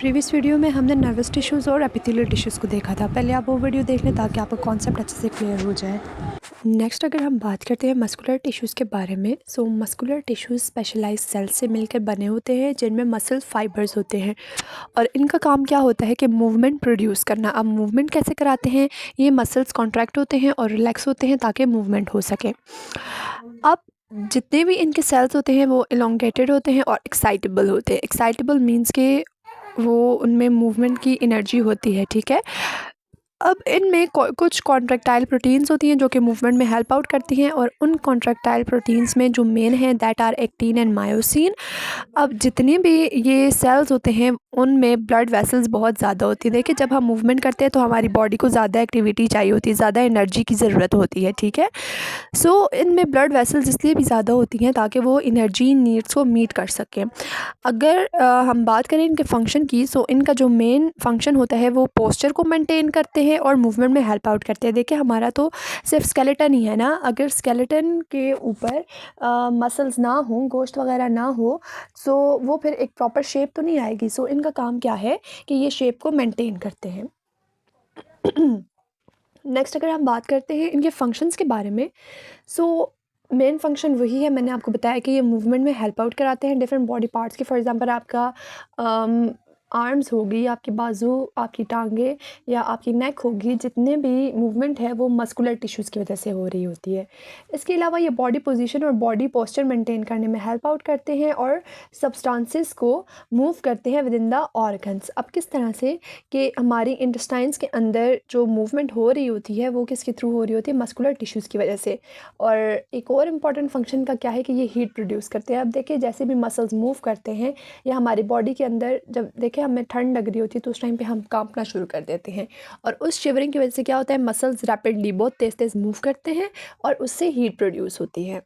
Previous video में हमने nervous tissues और एपिथेलियल टिश्यूज़ को देखा था। पहले आप वो वीडियो देख लें ताकि आपका कॉन्सेप्ट अच्छे से क्लियर हो जाए। नेक्स्ट अगर हम बात करते हैं मस्कुलर टिश्यूज़ के बारे में, सो मस्कुलर टिश्यूज़ स्पेशलाइज्ड सेल्स से मिलकर बने होते हैं जिनमें मसल फाइबर्स होते हैं और इनका काम क्या होता है कि मूवमेंट प्रोड्यूस करना। अब मूवमेंट कैसे कराते हैं, ये मसल्स कॉन्ट्रैक्ट होते हैं और रिलैक्स होते हैं ताकि मूवमेंट हो सके। अब जितने भी इनके सेल्स होते हैं वो इलोंगेटेड होते हैं और एक्साइटेबल होते हैं। एक्साइटेबल मीन्स के वो उनमें मूवमेंट की एनर्जी होती है, ठीक है। अब इनमें कुछ कॉन्ट्रैक्टाइल प्रोटीन्स होती हैं जो कि मूवमेंट में हेल्प आउट करती हैं और उन कॉन्ट्रैक्टाइल प्रोटीन्स में जो मेन हैं that are actin and myosin. अब जितने भी ये सेल्स होते हैं उनमें ब्लड वेसल्स बहुत ज़्यादा होती है। देखिए, जब हम मूवमेंट करते हैं तो हमारी बॉडी को ज़्यादा एक्टिविटी चाहिए होती है, ज़्यादा एनर्जी की ज़रूरत होती है, ठीक है। सो इनमें ब्लड वेसल्स इसलिए भी ज़्यादा होती हैं ताकि वो एनर्जी नीड्स को मीट कर सकें। अगर हम बात करें इनके फंक्शन की, सो इनका जो मेन फंक्शन होता है वो पोस्चर को मेंटेन करते हैं और मूवमेंट में हेल्प आउट करते हैं। देखिए, हमारा तो सिर्फ स्केलेटन ही है ना, अगर स्केलेटन के ऊपर मसल्स ना हो, गोश्त वगैरह ना हो, सो वो फिर एक प्रॉपर शेप तो नहीं आएगी। सो इनका काम क्या है कि ये शेप को मेंटेन करते हैं। नेक्स्ट अगर हम बात करते हैं इनके फंक्शंस के बारे में, सो मेन फंक्शन वही है, मैंने आपको बताया कि ये मूवमेंट में हेल्प आउट कराते हैं डिफरेंट बॉडी पार्ट्स के। फॉर एग्जांपल आपका आर्म्स होगी, आपकी बाजू, आपकी टांगे या आपकी नेक होगी, जितने भी मूवमेंट है वो मस्कुलर टिश्यूज़ की वजह से हो रही होती है। इसके अलावा ये बॉडी पोजीशन और बॉडी पोस्चर मेंटेन करने में हेल्प आउट करते हैं और सब्सटेंसेस को मूव करते हैं विद इन द ऑर्गन्स। अब किस तरह से कि हमारी इंटेस्टाइन्स के अंदर जो मूवमेंट हो रही होती है वो किसके थ्रू हो रही होती है, मस्कुलर टिश्यूज़ की वजह से। और एक और इम्पॉर्टेंट फंक्शन का क्या है कि ये हीट प्रोड्यूस करते हैं। अब देखिए, जैसे भी मसल्स मूव करते हैं या हमारी बॉडी के अंदर, जब देखिए हमें ठंड लग रही होती है तो उस टाइम पे हम कांपना शुरू कर देते हैं और उस शिवरिंग की वजह से क्या होता है, मसल्स रैपिडली बहुत तेज़ तेज़ मूव करते हैं और उससे हीट प्रोड्यूस होती है।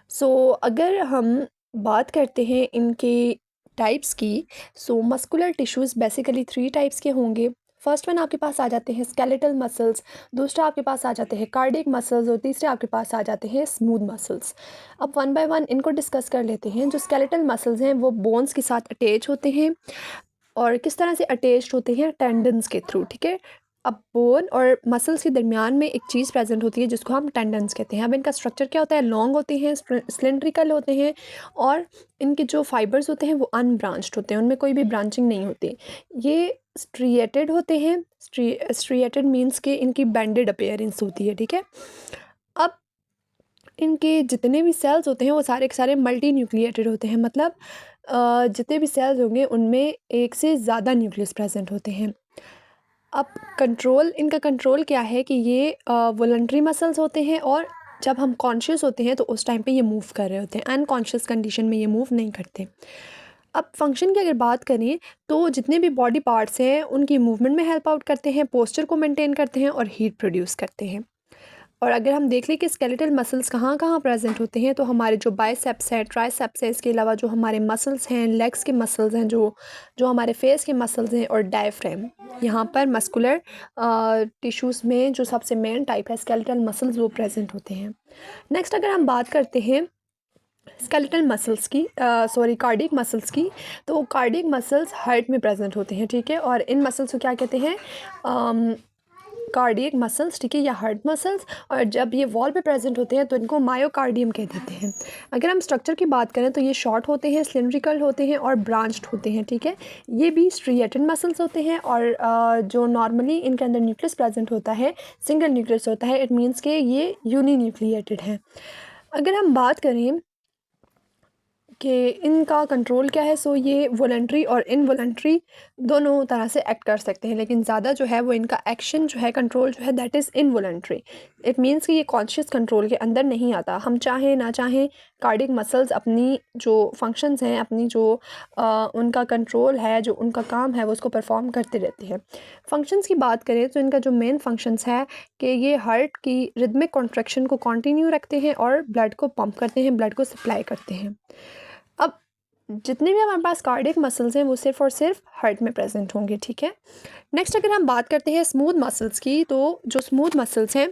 सो अगर हम बात करते हैं इनके टाइप्स की, सो मस्कुलर टिश्यूज़ बेसिकली 3 टाइप्स के होंगे। फर्स्ट वन आपके पास आ जाते हैं स्केलेटल मसल्स, दूसरा आपके पास आ जाते हैं कार्डियक मसल्स और तीसरे आपके पास आ जाते हैं स्मूथ मसल्स। अब वन बाय वन इनको डिस्कस कर लेते हैं। जो स्केलेटल मसल्स हैं वो बोन्स के साथ अटैच होते हैं और किस तरह से अटैच्ड होते हैं, टेंडन्स के थ्रू, ठीक है। अब बोन और मसल्स के दरमियान में एक चीज़ प्रेजेंट होती है जिसको हम टेंडन्स कहते हैं। अब इनका स्ट्रक्चर क्या होता है, लॉन्ग होते हैं, सिलेंड्रिकल होते हैं और इनके जो फाइबर्स होते हैं वो अनब्रांच्ड होते हैं, उनमें कोई भी ब्रांचिंग नहीं होती। ये स्ट्रिएटेड होते हैं। स्ट्रिएटेड मीन्स के इनकी बैंडेड अपीयरेंस होती है, ठीक है। अब इनके जितने भी सेल्स होते हैं वो सारे के सारे मल्टी न्यूक्लिएटेड होते हैं, मतलब जितने भी सेल्स होंगे उनमें एक से ज़्यादा न्यूक्लियस प्रेजेंट होते हैं। अब इनका कंट्रोल क्या है कि ये वॉलंटरी मसल्स होते हैं और जब हम कॉन्शियस होते हैं तो उस टाइम पे ये मूव कर रहे होते हैं, अनकॉन्शियस कंडीशन में ये मूव नहीं करते। अब फंक्शन की अगर बात करें तो जितने भी बॉडी पार्ट्स हैं उनकी मूवमेंट में हेल्प आउट करते हैं, पोस्चर को मेंटेन करते हैं और हीट प्रोड्यूस करते हैं। और अगर हम देख लें कि स्केलेटल मसल्स कहाँ कहाँ प्रेजेंट होते हैं, तो हमारे जो बाइसेप्स है, ट्राइसेप्स है, इसके अलावा जो हमारे मसल्स हैं, लेग्स के मसल्स हैं, जो जो हमारे फेस के मसल्स हैं और डायफ्रेम, यहाँ पर मस्कुलर टिश्यूज़ में जो सबसे मेन टाइप है स्केलेटल मसल्स वो प्रेजेंट होते हैं। नेक्स्ट अगर हम बात करते हैं स्केलेटल मसल्स की, कार्डियक मसल्स की, तो कार्डियक मसल्स हार्ट में प्रेजेंट होते हैं, ठीक है। और इन मसल्स को क्या कहते हैं, कार्डियक मसल्स, ठीक है, या हार्ट मसल्स। और जब ये वॉल पे प्रेजेंट होते हैं तो इनको मायोकार्डियम कह देते हैं। अगर हम स्ट्रक्चर की बात करें तो ये शॉर्ट होते हैं, सिलेंड्रिकल होते हैं और ब्रांच्ड होते हैं, ठीक है। ये भी स्ट्रिएटेड मसल्स होते हैं और जो नॉर्मली इनके अंदर न्यूक्लियस प्रेजेंट होता है, सिंगल न्यूक्लियस होता है, इट मीन्स के ये यूनी न्यूक्लिएटेड हैं। अगर हम बात करें कि इनका कंट्रोल क्या है, सो ये वॉलंटरी और इनवॉलंटरी दोनों तरह से एक्ट कर सकते हैं, लेकिन ज़्यादा जो है वो इनका एक्शन जो है, कंट्रोल जो है, that is involuntary. It means कि ये कॉन्शियस कंट्रोल के अंदर नहीं आता। हम चाहें ना चाहें कार्डियक मसल्स अपनी जो फंक्शंस हैं, अपनी जो उनका कंट्रोल है, जो उनका काम है वो उसको परफॉर्म करते रहते हैं। फंक्शंस की बात करें तो इनका जो मेन फंक्शंस है कि ये हार्ट की रिदमिक कॉन्ट्रैक्शन को कंटिन्यू रखते हैं और ब्लड को पंप करते हैं, ब्लड को सप्लाई करते हैं। अब जितने भी हमारे पास कार्डियक मसल्स हैं वो सिर्फ और सिर्फ हार्ट में प्रेजेंट होंगे, ठीक है। नेक्स्ट अगर हम बात करते हैं स्मूथ मसल्स की, तो जो स्मूथ मसल्स हैं,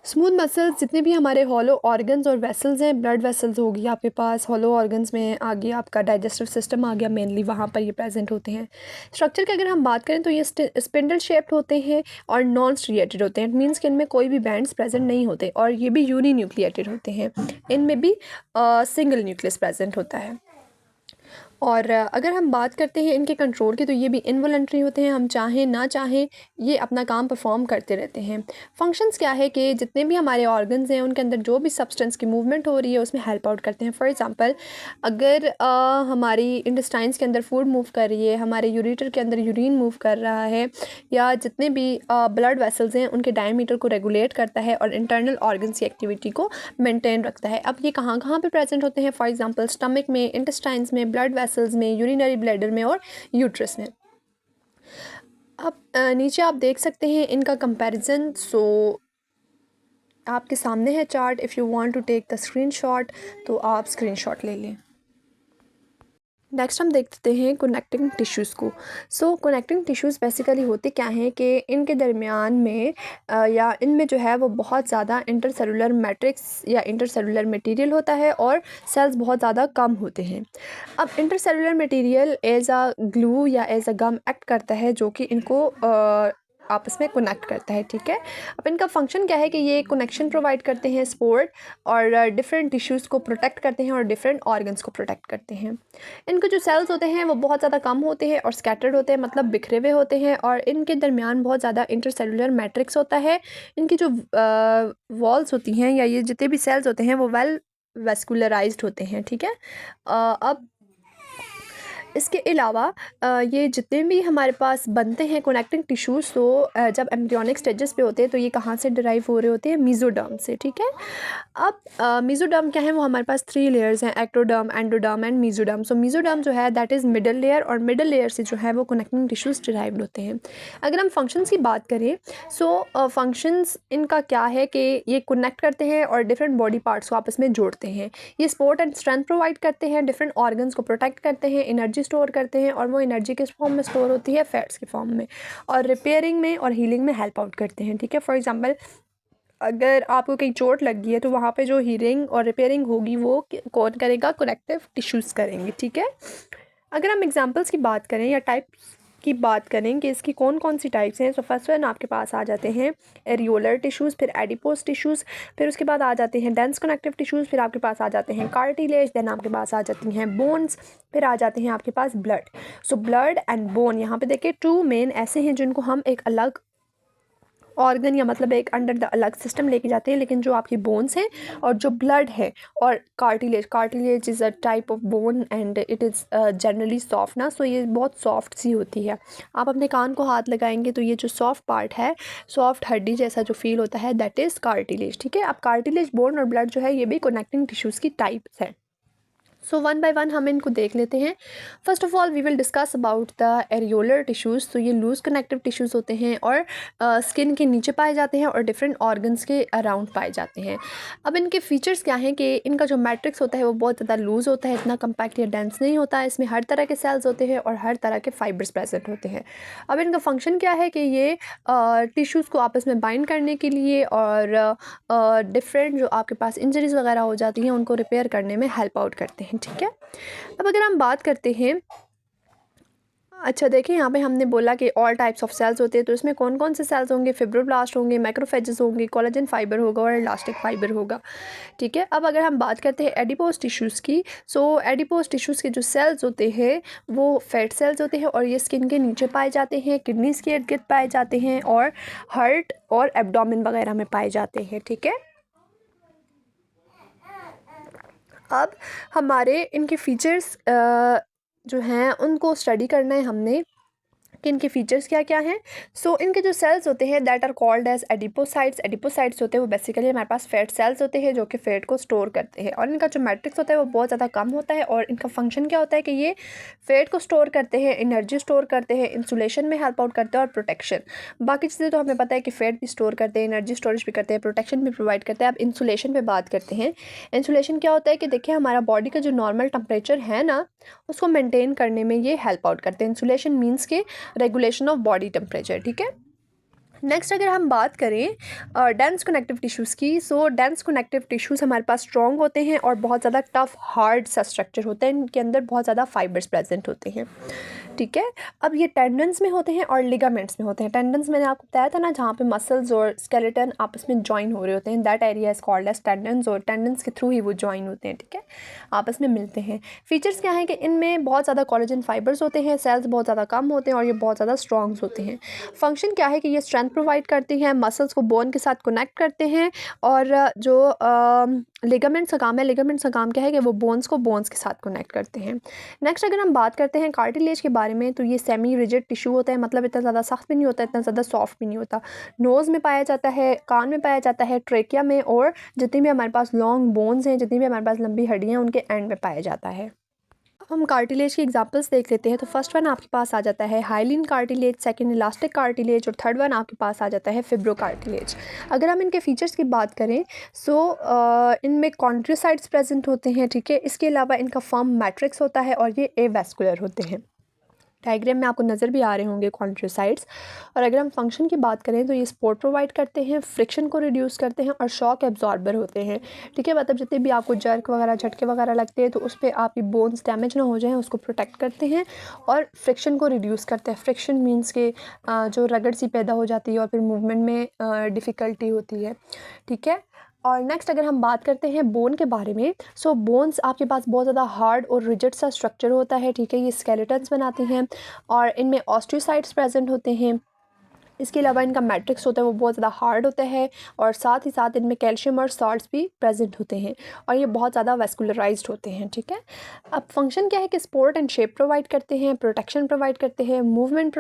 स्मूथ मसल्स जितने भी हमारे हॉलो ऑर्गन्स और वेसल्स हैं, ब्लड वेसल्स होगी आपके पास, हॉलो ऑर्गन्स में आ गया आपका डाइजेस्टिव सिस्टम आ गया, मेनली वहाँ पर ये प्रेजेंट होते हैं। स्ट्रक्चर की अगर हम बात करें तो ये स्पिंडल शेप्ड होते हैं और नॉन स्ट्रिएटेड होते हैं। इट मीन्स कि इनमें कोई भी बैंड्स प्रेजेंट नहीं होते, और ये भी यूनिन्यूक्लिएटेड होते हैं। इनमें भी सिंगल न्यूक्लियस प्रेजेंट होता है। और अगर हम बात करते हैं इनके कंट्रोल की, तो ये भी इनवॉलंटरी होते हैं। हम चाहें ना चाहें ये अपना काम परफॉर्म करते रहते हैं। फंक्शंस क्या है कि जितने भी हमारे ऑर्गन्स हैं उनके अंदर जो भी सब्सटेंस की मूवमेंट हो रही है उसमें हेल्प आउट करते हैं। फॉर एग्जांपल, अगर हमारी इंटेस्टाइन्स के अंदर फूड मूव कर रही है, हमारे यूरेटर के अंदर यूरिन मूव कर रहा है, या जितने भी ब्लड वेसल्स हैं उनके डायमीटर को रेगुलेट करता है और इंटरनल ऑर्गन्स की एक्टिविटी को मेंटेन रखता है। अब ये कहाँ कहाँ पे प्रेजेंट होते हैं? फॉर एग्जांपल, स्टमक में, इंटेस्टाइन्स में, ब्लड वेसल्स में, यूरिनरी ब्लैडर में और यूट्रस में। अब नीचे आप देख सकते हैं इनका कंपैरिजन। सो आपके सामने है chart. If you want to take the screenshot तो आप स्क्रीनशॉट ले लें। नेक्स्ट हम देखते हैं कनेक्टिंग टिश्यूज़ को। सो कनेक्टिंग टिश्यूज़ बेसिकली होते क्या हैं कि इनके दरमियान में या इनमें जो है वो बहुत ज़्यादा इंटरसेलुलर मैट्रिक्स या इंटरसेलुलर मटेरियल होता है और सेल्स बहुत ज़्यादा कम होते हैं। अब intercellular material as a glue या एज अ गम एक्ट करता है, जो कि इनको आपस में कनेक्ट करता है। ठीक है। अब इनका फंक्शन क्या है कि ये कनेक्शन प्रोवाइड करते हैं, सपोर्ट, और डिफरेंट टिश्यूज़ को प्रोटेक्ट करते हैं और डिफरेंट ऑर्गन्स को प्रोटेक्ट करते हैं। इनके जो सेल्स होते हैं वो बहुत ज़्यादा कम होते हैं और स्कैटर्ड होते हैं, मतलब बिखरे हुए होते हैं, और इनके दरमियान बहुत ज़्यादा इंटरसेलुलर मैट्रिक्स होता है। इनकी जो वॉल्स होती हैं या ये जितने भी सेल्स होते हैं वो वेल वेस्कुलराइज्ड होते हैं। ठीक है। अब इसके अलावा ये जितने भी हमारे पास बनते हैं कनेक्टिंग टिश्यूज़, तो जब एम्ब्रियोनिक स्टेजेस पे होते हैं तो ये कहाँ से डिराइव हो रहे होते हैं? मेसोडर्म से। ठीक है। अब मेसोडर्म क्या है? वो हमारे पास 3 लेयर्स हैं, ectoderm, endoderm and mesoderm. So mesoderm जो है दैट इज़ मिडल लेयर, और मिडल लेयर से जो है वो कनेक्टिंग टिश्यूज़ डिराइव्ड होते हैं। अगर हम फंक्शंस की बात करें, सो फंक्शंस इनका क्या है कि ये कनेक्ट करते हैं और डिफरेंट बॉडी पार्ट्स को आपस में जोड़ते हैं। ये सपोर्ट एंड स्ट्रेंथ प्रोवाइड करते हैं, डिफरेंट ऑर्गन्स को प्रोटेक्ट करते हैं, एनर्जी स्टोर करते हैं, और वो एनर्जी किस फॉर्म में स्टोर होती है? फैट्स के फॉर्म में, और रिपेयरिंग में और हीलिंग में हेल्प आउट करते हैं। ठीक है। फॉर एग्जांपल, अगर आपको कहीं चोट लग गई है तो वहाँ पे जो हीलिंग और रिपेयरिंग होगी वो कौन करेगा? कनेक्टिव टिश्यूज़ करेंगे। ठीक है। अगर हम एग्जांपल्स की बात करें या टाइप्स की बात करें कि इसकी कौन कौन सी टाइप्स हैं, तो फर्स्ट वन आपके पास आ जाते हैं एरियोलर टिश्यूज़, फिर एडिपोज टिश्यूज़, फिर उसके बाद आ जाते हैं डेंस कनेक्टिव टिश्यूज़, फिर आपके पास आ जाते हैं कार्टिलेज, देन आपके पास आ जाती हैं बोन्स, फिर आ जाते हैं आपके पास blood. So blood and bone, यहाँ पे देखिए 2 मेन ऐसे हैं जिनको हम एक अलग ऑर्गन या मतलब एक अंडर द अलग सिस्टम लेके जाते हैं, लेकिन जो आपकी बोन्स हैं और जो ब्लड है और cartilage is a type of bone and it is generally soft ना, सो ये बहुत सॉफ्ट सी होती है। आप अपने कान को हाथ लगाएंगे तो ये जो सॉफ्ट पार्ट है, सॉफ्ट हड्डी जैसा जो फील होता है, दैट इज़ कार्टिलेज। ठीक है। अब कार्टिलेज, बोन और ब्लड जो है ये भी कनेक्टिंग टिश्यूज़ की टाइप्स है। सो वन बाय वन हम इनको देख लेते हैं। First of all we will discuss about the areolar tissues. तो ये लूज कनेक्टिव टिश्यूज़ होते हैं और स्किन के नीचे पाए जाते हैं और डिफरेंट ऑर्गन्स के अराउंड पाए जाते हैं। अब इनके फीचर्स क्या हैं कि इनका जो मैट्रिक्स होता है वो बहुत ज़्यादा लूज़ होता है, इतना कम्पैक्ट या डेंस नहीं होता है। इसमें हर तरह के सेल्स होते हैं और हर तरह के फाइबर्स प्रेजेंट होते हैं। अब इनका फंक्शन क्या है कि ये टिश्यूज़ को आपस में बाइंड करने के लिए और डिफरेंट जो आपके पास इंजरीज़ वगैरह हो जाती हैं उनको रिपेयर करने में हेल्प आउट करते हैं। ठीक है। अब अगर हम बात करते हैं, अच्छा देखिए यहाँ पे हमने बोला कि ऑल टाइप्स ऑफ सेल्स होते हैं, तो इसमें कौन कौन से सेल्स होंगे? फिब्रोब्लास्ट होंगे, मैक्रोफेजेस होंगे, कोलेजन फाइबर होगा और इलास्टिक फाइबर होगा। ठीक है। अब अगर हम बात करते हैं एडिपोज टिश्यूज़ की, सो एडिपोज टिश्यूज़ के जो सेल्स होते हैं वो फैट सेल्स होते हैं और ये स्किन के नीचे पाए जाते हैं, किडनीज़ के इर्द गिर्द पाए जाते हैं और हार्ट और एब्डोमेन वगैरह में पाए जाते हैं। ठीक है। अब हमारे इनके फीचर्स जो हैं उनको स्टडी करना है हमने कि इनके फीचर्स क्या क्या हैं। सो इनके जो सेल्स होते हैं that are called as adipocytes. Adipocytes होते हैं वो बेसिकली हमारे पास फैट सेल्स होते हैं जो कि फैट को स्टोर करते हैं, और इनका जो मैट्रिक्स होता है वो बहुत ज़्यादा कम होता है, और इनका फंक्शन क्या होता है कि ये फैट को स्टोर करते हैं, एनर्जी स्टोर करते हैं, इंसुलेशन में हेल्प आउट करते हैं और प्रोटेक्शन। बाकी चीज़ें तो हमें पता है कि फैट भी स्टोर करते हैं, एनर्जी स्टोरेज भी करते हैं, प्रोटेक्शन भी प्रोवाइड करते हैं। अब इंसुलेशन पे बात करते हैं। इंसुलेशन क्या होता है कि देखिए हमारा बॉडी का जो नॉर्मल टेम्परेचर है ना उसको मेंटेन करने में ये हेल्प आउट करते हैं। इंसुलेशन मीन्स के रेगुलेशन ऑफ बॉडी टेम्परेचर। ठीक है। नेक्स्ट अगर हम बात करें डेंस कनेक्टिव टिश्यूज़ की, सो डेंस कनेक्टिव टिश्यूज़ हमारे पास स्ट्रॉन्ग होते हैं और बहुत ज़्यादा टफ हार्ड सा स्ट्रक्चर होता है, इनके अंदर बहुत ज़्यादा फाइबर्स प्रेजेंट होते हैं। ठीक है, अब ये टेंडन्स में होते हैं और लिगामेंट्स में होते हैं। टेंडन्स मैंने आपको बताया था ना, जहाँ पे मसल्स और स्केलेटन आपस में जॉइन हो रहे होते हैं, that area is called as tendons, और टेंडन्स के थ्रू ही वो जॉइन होते हैं। ठीक है, आपस में मिलते हैं। फीचर्स क्या है कि इनमें बहुत ज़्यादा कोलेजन फाइबर्स होते हैं, सेल्स बहुत ज़्यादा कम होते हैं और ये बहुत ज़्यादा स्ट्रॉन्ग होते हैं। फंक्शन क्या है कि ये स्ट्रेंथ प्रोवाइड करती हैं, मसल्स को बोन के साथ कनेक्ट करते हैं, और जो लिगामेंट्स का काम है, लिगामेंट्स का काम क्या है कि वो बोन्स को बोन्स के साथ कनेक्ट करते हैं। नेक्स्ट अगर हम बात करते हैं कार्टिलेज के बारे में, तो ये सेमी रिजिड टिश्यू होता है, मतलब इतना ज़्यादा सख्त भी नहीं होता, इतना ज़्यादा सॉफ्ट भी नहीं होता। नोज़ में पाया जाता है, कान में पाया जाता है, ट्रेकिया में, और जितनी भी हमारे पास लॉन्ग बोन्स हैं, जितनी भी हमारे पास लंबी हड्डियाँ हैं, उनके एंड में पाया जाता है। हम कार्टिलेज की एग्जांपल्स देख लेते हैं। तो फर्स्ट वन आपके पास आ जाता है hyaline cartilage, second elastic cartilage, और थर्ड वन आपके पास आ जाता है फिब्रो कार्टिलेज। अगर हम इनके फीचर्स की बात करें, सो इनमें कॉन्ट्रोसाइट्स प्रेजेंट होते हैं। ठीक है, इसके अलावा इनका फर्म मैट्रिक्स होता है और ये एवेस्कुलर होते हैं। डायग्राम में आपको नज़र भी आ रहे होंगे कॉन्ट्रोसाइट्स। और अगर हम फंक्शन की बात करें, तो ये सपोर्ट प्रोवाइड करते हैं, फ्रिक्शन को रिड्यूस करते हैं और शॉक एब्जॉर्बर होते हैं। ठीक है, मतलब जितने भी आपको जर्क वगैरह झटके वगैरह लगते हैं, तो उस पर आपकी बोन्स डैमेज ना हो जाएं, उसको प्रोटेक्ट करते हैं और फ्रिक्शन को रिड्यूस करते हैं। फ्रिक्शन मीन्स के जो रगड़ सी पैदा हो जाती है और फिर मूवमेंट में डिफ़िकल्टी होती है। ठीक है, और नेक्स्ट अगर हम बात करते हैं बोन के बारे में, सो बोन्स आपके पास बहुत ज़्यादा हार्ड और रिजिड सा स्ट्रक्चर होता है। ठीक है, ये स्केलेटन्स बनाती हैं और इनमें ऑस्टियोसाइट्स प्रेजेंट होते हैं। इसके अलावा इनका मैट्रिक्स होता है वो बहुत ज़्यादा हार्ड होता है, और साथ ही साथ इनमें कैल्शियम और सॉल्ट्स भी प्रेजेंट होते हैं, और ये बहुत ज़्यादा वेस्कुलराइज्ड होते हैं। ठीक है, अब फंक्शन क्या है कि सपोर्ट एंड शेप प्रोवाइड करते हैं, प्रोटेक्शन प्रोवाइड करते हैं, मूवमेंट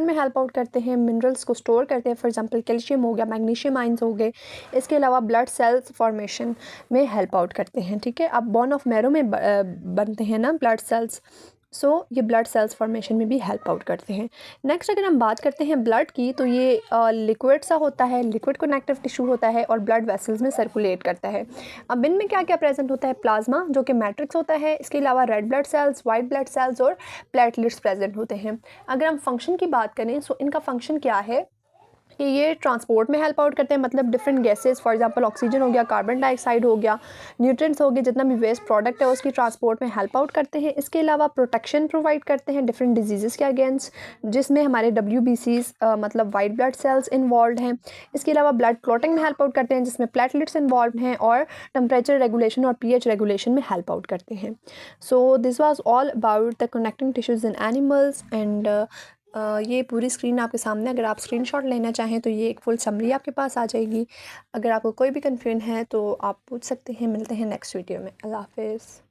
में हेल्प आउट करते हैं, मिनरल्स को स्टोर करते हैं, फॉर एग्जांपल कैल्शियम हो गया, मैग्नीशियम आइंस हो गए। इसके अलावा ब्लड सेल्स फॉर्मेशन में हेल्प आउट करते हैं। ठीक है, अब बोन ऑफ मैरो में बनते हैं ना ब्लड सेल्स, सो ये ब्लड सेल्स फॉर्मेशन में भी हेल्प आउट करते हैं। नेक्स्ट अगर हम बात करते हैं ब्लड की, तो ये लिक्विड सा होता है, लिक्विड कनेक्टिव टिश्यू होता है और ब्लड वेसल्स में सर्कुलेट करता है। अब इनमें क्या क्या प्रेजेंट होता है, प्लाज्मा जो कि मैट्रिक्स होता है, इसके अलावा red blood cells, white blood cells और प्लेटलेट्स प्रेजेंट होते हैं। अगर हम फंक्शन की बात करें, सो इनका फंक्शन क्या है कि ये ट्रांसपोर्ट में हेल्प आउट करते हैं, मतलब different gases, for example oxygen हो गया, कार्बन डाइऑक्साइड हो गया, न्यूट्रिएंट्स हो गए, जितना भी वेस्ट प्रोडक्ट है उसकी ट्रांसपोर्ट में हेल्प आउट करते हैं। इसके अलावा प्रोटेक्शन प्रोवाइड करते हैं डिफरेंट डिजीज़ के अगेंस्ट, जिसमें हमारे WBCs मतलब वाइट ब्लड सेल्स इन्वॉल्व हैं। इसके अलावा ब्लड क्लॉटिंग में हेल्प आउट करते हैं, जिसमें प्लेटलेट्स इन्वॉल्व हैं, और टेम्परेचर रेगुलेशन और pH रेगुलेशन में हेल्प आउट करते हैं। So this was all about the connecting tissues in animals and ये पूरी स्क्रीन आपके सामने, अगर आप स्क्रीनशॉट लेना चाहें तो ये एक फुल समरी आपके पास आ जाएगी। अगर आपको कोई भी कन्फ्यूजन है तो आप पूछ सकते हैं। मिलते हैं नेक्स्ट वीडियो में। अल्लाह हाफ़िज़।